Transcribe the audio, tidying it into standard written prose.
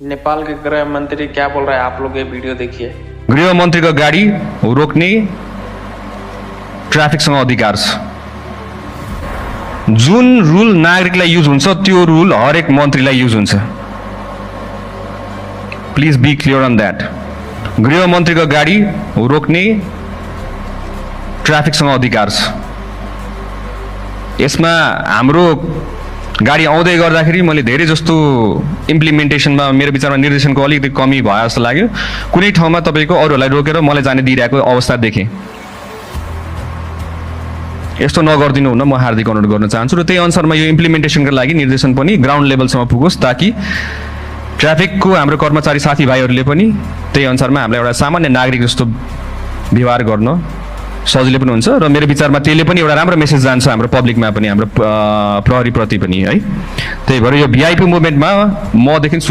नेपाल के गृह मंत्री क्या बोल रहा है, आप लोग ये वीडियो देखिए। गृह मन्त्रीको गाडी रोक्ने ट्राफिकसँग अधिकार छ। जुन रुल नागरिकलाई युज हुन्छ त्यो रुल हरेक मन्त्रीलाई युज हुन्छ। Please be clear on that. गृह मन्त्रीको गाडी रोक्ने ट्राफिकसँग अधिकार छ। यसमा हाम्रो गाडी आउँदै गर्दाखेरि मैले धेरै जस्तो इम्प्लिमेन्टेसनमा मेरो विचारमा निर्देशनको अलिकति कमी भयो जस्तो लाग्यो। कुनै ठाउँमा तपाईँको अरूहरूलाई रोकेर मलाई जाने दिइरहेको अवस्था देखेँ। यस्तो नगरिदिनु हुन म हार्दिक अनुरोध गर्न चाहन्छु र त्यही अनुसारमा यो इम्प्लिमेन्टेसनको लागि निर्देशन पनि ग्राउन्ड लेभलसम्म पुगोस्, ताकि ट्राफिकको हाम्रो कर्मचारी साथीभाइहरूले पनि त्यही अनुसारमा हामीलाई एउटा सामान्य नागरिक जस्तो व्यवहार गर्न सजिलो पनि हुन्छ र मेरो विचारमा त्यसले पनि एउटा राम्रो मेसेज जान्छ हाम्रो पब्लिकमा पनि, हाम्रो प्रहरीप्रति पनि है। त्यही भएर यो भिआइपी मुभमेन्टमा मदेखि